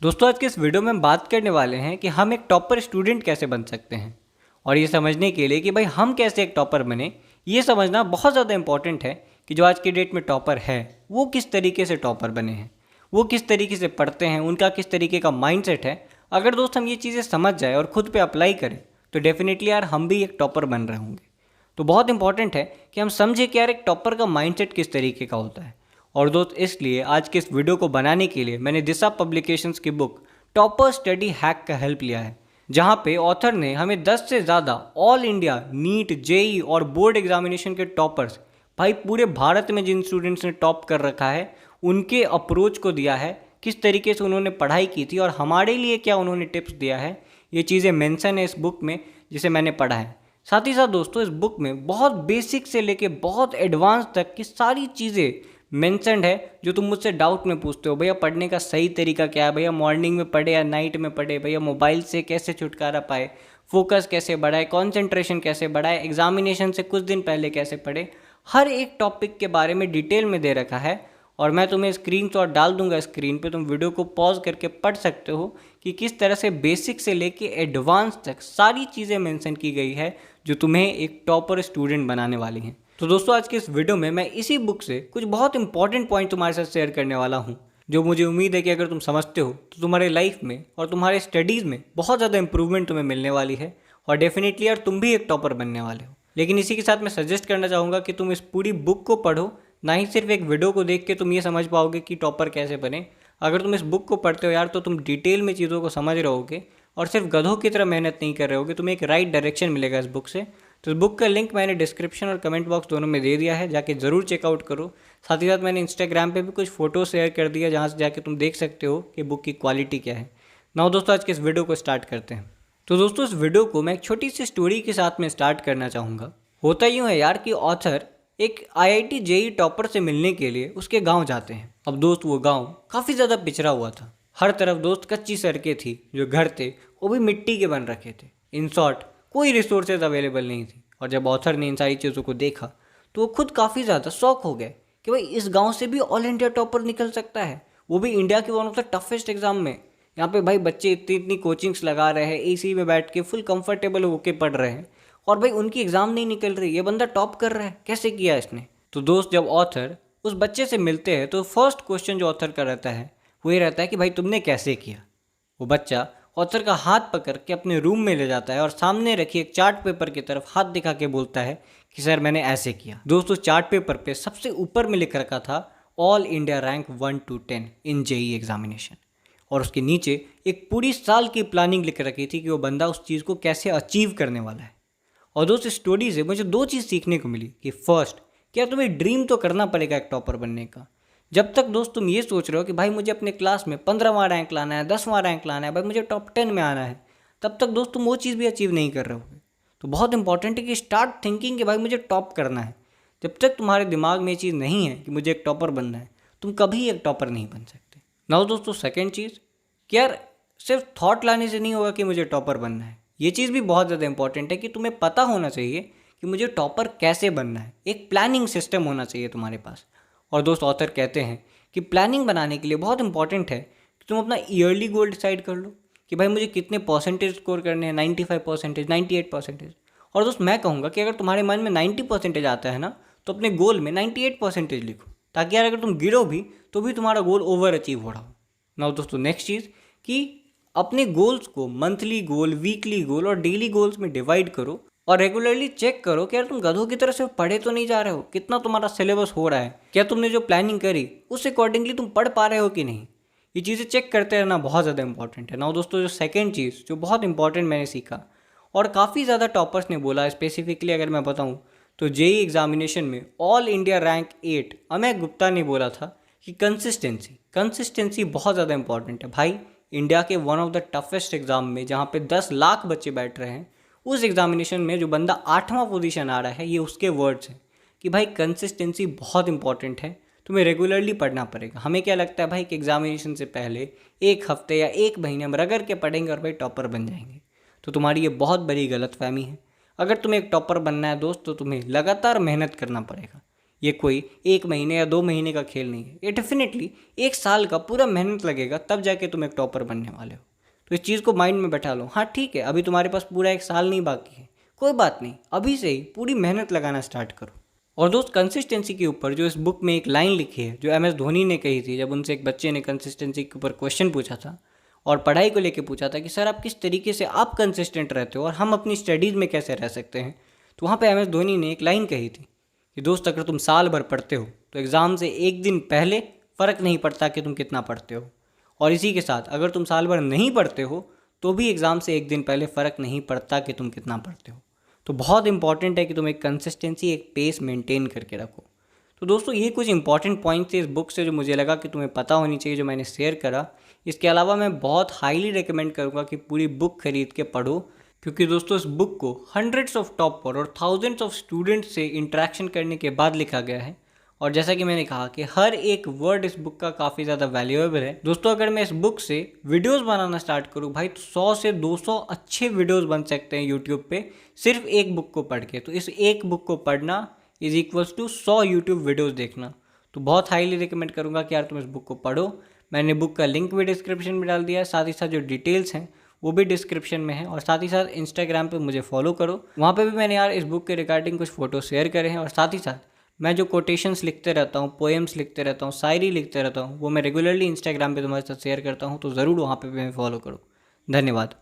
दोस्तों आज के इस वीडियो में हम बात करने वाले हैं कि हम एक टॉपर स्टूडेंट कैसे बन सकते हैं। और ये समझने के लिए कि भाई हम कैसे एक टॉपर बने, ये समझना बहुत ज़्यादा इंपॉर्टेंट है कि जो आज की डेट में टॉपर है वो किस तरीके से टॉपर बने हैं, वो किस तरीके से पढ़ते हैं, उनका किस तरीके का माइंडसेट है। अगर दोस्त हम ये चीज़ें समझ जाए और खुद पे अप्लाई करें तो डेफिनेटली यार हम भी एक टॉपर बन रहे होंगे। तो बहुत इंपॉर्टेंट है कि हम समझें कि यार एक टॉपर का माइंडसेट किस तरीके का होता है। और दोस्त इसलिए आज के इस वीडियो को बनाने के लिए मैंने दिशा पब्लिकेशंस की बुक टॉपर स्टडी हैक का हेल्प लिया है, जहाँ पे ऑथर ने हमें 10 से ज़्यादा ऑल इंडिया नीट जेई और बोर्ड एग्जामिनेशन के टॉपर्स, भाई पूरे भारत में जिन स्टूडेंट्स ने टॉप कर रखा है, उनके अप्रोच को दिया है, किस तरीके से उन्होंने पढ़ाई की थी और हमारे लिए क्या उन्होंने टिप्स दिया है। ये चीज़ें मेंशन है इस बुक में जिसे मैंने पढ़ा है। साथ ही साथ दोस्तों इस बुक में बहुत बेसिक से लेके बहुत एडवांस तक की सारी चीज़ें मेंशन्ड है जो तुम मुझसे डाउट में पूछते हो, भैया पढ़ने का सही तरीका क्या है, भैया मॉर्निंग में पढ़े या नाइट में पढ़े, भैया मोबाइल से कैसे छुटकारा पाए, फोकस कैसे बढ़ाए, कंसंट्रेशन कैसे बढ़ाए, एग्जामिनेशन से कुछ दिन पहले कैसे पढ़े। हर एक टॉपिक के बारे में डिटेल में दे रखा है और मैं तुम्हें स्क्रीनशॉट डाल दूंगा स्क्रीन पे, तुम वीडियो को पॉज करके पढ़ सकते हो कि किस तरह से बेसिक से लेके एडवांस तक सारी चीज़ें मेंशन की गई है जो तुम्हें एक टॉपर स्टूडेंट बनाने वाली हैं। तो दोस्तों आज के इस वीडियो में मैं इसी बुक से कुछ बहुत इंपॉर्टेंट पॉइंट तुम्हारे साथ शेयर करने वाला हूँ, जो मुझे उम्मीद है कि अगर तुम समझते हो तो तुम्हारे लाइफ में और तुम्हारे स्टडीज़ में बहुत ज़्यादा इंप्रूवमेंट तुम्हें मिलने वाली है और डेफिनेटली यार तुम भी एक टॉपर बनने वाले हो। लेकिन इसी के साथ मैं सजेस्ट करना चाहूँगा कि तुम इस पूरी बुक को पढ़ो, ना ही सिर्फ एक वीडियो को देख के तुम ये समझ पाओगे कि टॉपर कैसे बने। अगर तुम इस बुक को पढ़ते हो यार तो तुम डिटेल में चीज़ों को समझ रहोगे और सिर्फ गधों की तरह मेहनत नहीं कर रहे होगे, तुम्हें एक राइट डायरेक्शन मिलेगा इस बुक से। तो इस बुक का लिंक मैंने डिस्क्रिप्शन और कमेंट बॉक्स दोनों में दे दिया है, जाके ज़रूर चेकआउट करो। साथ ही साथ मैंने इंस्टाग्राम पे भी कुछ फ़ोटो शेयर कर दिया जहाँ से जाके तुम देख सकते हो कि बुक की क्वालिटी क्या है। नाउ दोस्तों आज के इस वीडियो को स्टार्ट करते हैं। तो दोस्तों इस वीडियो को मैं एक छोटी सी स्टोरी के साथ में स्टार्ट करना चाहूँगा। होता यूँ है यार कि ऑथर एक आईआईटी जेई टॉपर से मिलने के लिए उसके गांव जाते हैं। अब दोस्त वो गांव काफ़ी ज़्यादा पिछड़ा हुआ था, हर तरफ दोस्त कच्ची सड़कें थी, जो घर थे वो भी मिट्टी के बन रखे थे। इन शॉर्ट कोई रिसोर्सेज अवेलेबल नहीं थी। और जब ऑथर ने इन सारी चीज़ों को देखा तो वो खुद काफ़ी ज़्यादा शॉक हो गए कि भाई इस गांव से भी ऑल इंडिया टॉपर निकल सकता है, वो भी इंडिया के one of the toughest exam में। यहाँ पे भाई बच्चे इतनी इतनी कोचिंग्स लगा रहे हैं, एसी में बैठ के फुल कंफर्टेबल होके पढ़ रहे हैं और भाई उनकी एग्ज़ाम नहीं निकल रही, ये बंदा टॉप कर रहा है, कैसे किया इसने। तो दोस्त जब ऑथर उस बच्चे से मिलते हैं तो फर्स्ट क्वेश्चन जो ऑथर का रहता है वो ये रहता है कि भाई तुमने कैसे किया। वो बच्चा ऑथर का हाथ पकड़ के अपने रूम में ले जाता है और सामने रखी एक चार्ट पेपर की तरफ हाथ दिखा के बोलता है कि सर मैंने ऐसे किया। दोस्तों चार्ट पेपर पे सबसे ऊपर में लिख रखा था all India rank 1 to 10 in JEE examination, और उसके नीचे एक पूरी साल की प्लानिंग लिख रखी थी कि वो बंदा उस चीज़ को कैसे अचीव करने वाला है। और दोस्त इस स्टोरी से मुझे दो चीज़ सीखने को मिली कि फर्स्ट, क्या तुम्हें ड्रीम तो करना पड़ेगा एक टॉपर बनने का। जब तक दोस्त तुम ये सोच रहे हो कि भाई मुझे अपने क्लास में 15वां रैंक लाना है, 10वां रैंक लाना है, भाई मुझे टॉप 10 में आना है, तब तक दोस्त तुम वो चीज़ भी अचीव नहीं कर रहे होगे। तो बहुत इंपॉर्टेंट है कि स्टार्ट थिंकिंग कि भाई मुझे टॉप करना है। जब तक तुम्हारे दिमाग में ये चीज़ नहीं है कि मुझे एक टॉपर बनना है, तुम कभी एक टॉपर नहीं बन सकते। नाउ दोस्तों सेकेंड चीज़ कि यार सिर्फ थॉट लाने से नहीं होगा कि मुझे टॉपर बनना है। ये चीज़ भी बहुत ज़्यादा इंपॉर्टेंट है कि तुम्हें पता होना चाहिए कि मुझे टॉपर कैसे बनना है। एक प्लानिंग सिस्टम होना चाहिए तुम्हारे पास। और दोस्त ऑथर कहते हैं कि प्लानिंग बनाने के लिए बहुत इंपॉर्टेंट है कि तुम अपना ईयरली गोल डिसाइड कर लो कि भाई मुझे कितने परसेंटेज स्कोर करने हैं, 95%, 98%। और दोस्त मैं कहूँगा कि अगर तुम्हारे मन में 90% आता है ना, तो अपने गोल में 98% लिखो, ताकि यार अगर तुम गिरो भी तो भी तुम्हारा गोल ओवर अचीव हो रहा हो। नाउ दोस्तों नेक्स्ट चीज़ कि अपने गोल्स को मंथली गोल, वीकली गोल और डेली गोल्स में डिवाइड करो और रेगुलरली चेक करो कि यार तुम गधों की तरह से पढ़े तो नहीं जा रहे हो, कितना तुम्हारा सिलेबस हो रहा है, क्या तुमने जो प्लानिंग करी उस अकॉर्डिंगली तुम पढ़ पा रहे हो कि नहीं। ये चीज़ें चेक करते रहना बहुत ज़्यादा इंपॉर्टेंट है। नाउ दोस्तों जो सेकेंड चीज़ जो बहुत इंपॉर्टेंट मैंने सीखा और काफ़ी ज़्यादा टॉपर्स ने बोला, स्पेसिफिकली अगर मैं बताऊँ तो जेई एग्जामिनेशन में all India rank 8 Amay Gupta ने बोला था कि कंसिस्टेंसी बहुत ज़्यादा इंपॉर्टेंट है। भाई इंडिया के one of the toughest exam में जहाँ पे 10 लाख बच्चे बैठ रहे हैं, उस एग्जामिनेशन में जो बंदा 8वां पोजीशन आ रहा है, ये उसके वर्ड्स हैं कि भाई कंसिस्टेंसी बहुत इंपॉर्टेंट है, तुम्हें रेगुलरली पढ़ना पड़ेगा। हमें क्या लगता है भाई कि एग्जामिनेशन से पहले एक हफ्ते या एक महीने हम रगड़ के पढ़ेंगे और भाई टॉपर बन जाएंगे, तो तुम्हारी ये बहुत बड़ी गलतफहमी है। अगर तुम्हें एक टॉपर बनना है दोस्त तो तुम्हें लगातार मेहनत करना पड़ेगा। ये कोई 1 महीने या 2 महीने का खेल नहीं है, ये डेफिनेटली 1 साल का पूरा मेहनत लगेगा, तब जाके तुम एक टॉपर बनने वाले हो। तो इस चीज़ को माइंड में बैठा लो। हाँ ठीक है, अभी तुम्हारे पास पूरा 1 साल नहीं बाकी है, कोई बात नहीं, अभी से ही पूरी मेहनत लगाना स्टार्ट करो। और दोस्त, कंसिस्टेंसी के ऊपर जो इस बुक में एक लाइन लिखी है, जो MS धोनी ने कही थी जब उनसे एक बच्चे ने कंसिस्टेंसी के ऊपर क्वेश्चन पूछा था और पढ़ाई को लेके पूछा था कि सर आप किस तरीके से आप कंसिस्टेंट रहते हो और हम अपनी स्टडीज़ में कैसे रह सकते हैं, तो वहाँ पे MS धोनी ने एक लाइन कही थी कि दोस्त, अगर तुम साल भर पढ़ते हो तो एग्ज़ाम से 1 दिन पहले फ़र्क नहीं पड़ता कि तुम कितना पढ़ते हो, और इसी के साथ अगर तुम साल भर नहीं पढ़ते हो तो भी एग्ज़ाम से 1 दिन पहले फ़र्क नहीं पड़ता कि तुम कितना पढ़ते हो। तो बहुत इंपॉर्टेंट है कि तुम एक कंसिस्टेंसी, एक पेस मेंटेन करके रखो। तो दोस्तों, ये कुछ इंपॉर्टेंट पॉइंट्स थे इस बुक से जो मुझे लगा कि तुम्हें पता होनी चाहिए, जो मैंने शेयर करा। इसके अलावा मैं बहुत हाईली रिकमेंड करूँगा कि पूरी बुक खरीद के पढ़ो, क्योंकि दोस्तों इस बुक को हंड्रेड्स ऑफ टॉपर और थाउजेंड्स ऑफ स्टूडेंट्स से इंटरेक्शन करने के बाद लिखा गया है। और जैसा कि मैंने कहा कि हर एक वर्ड इस बुक का काफ़ी ज़्यादा वैल्यूएबल है। दोस्तों, अगर मैं इस बुक से वीडियोस बनाना स्टार्ट करूँ भाई, तो 100 से 200 अच्छे वीडियोस बन सकते हैं यूट्यूब पे सिर्फ एक बुक को पढ़ के। तो इस एक बुक को पढ़ना is equals to 100 YouTube videos देखना। तो बहुत हाईली रिकमेंड करूँगा कि यार तुम इस बुक को पढ़ो। मैंने बुक का लिंक भी डिस्क्रिप्शन में डाल दिया है, साथ ही साथ जो डिटेल्स हैं वो भी डिस्क्रिप्शन में है। और साथ ही साथ इंस्टाग्राम पे मुझे फॉलो करो, वहाँ पे भी मैंने यार इस बुक के रिगार्डिंग कुछ फ़ोटो शेयर करे हैं। और साथ ही साथ मैं जो कोटेशंस लिखते रहता हूँ, पोएम्स लिखते रहता हूँ, शायरी लिखते रहता हूँ, वो मैं रेगुलरली इंस्टाग्राम पे तुम्हारे साथ शेयर करता हूँ। तो ज़रूर वहाँ पे भी मैं फॉलो करो। धन्यवाद।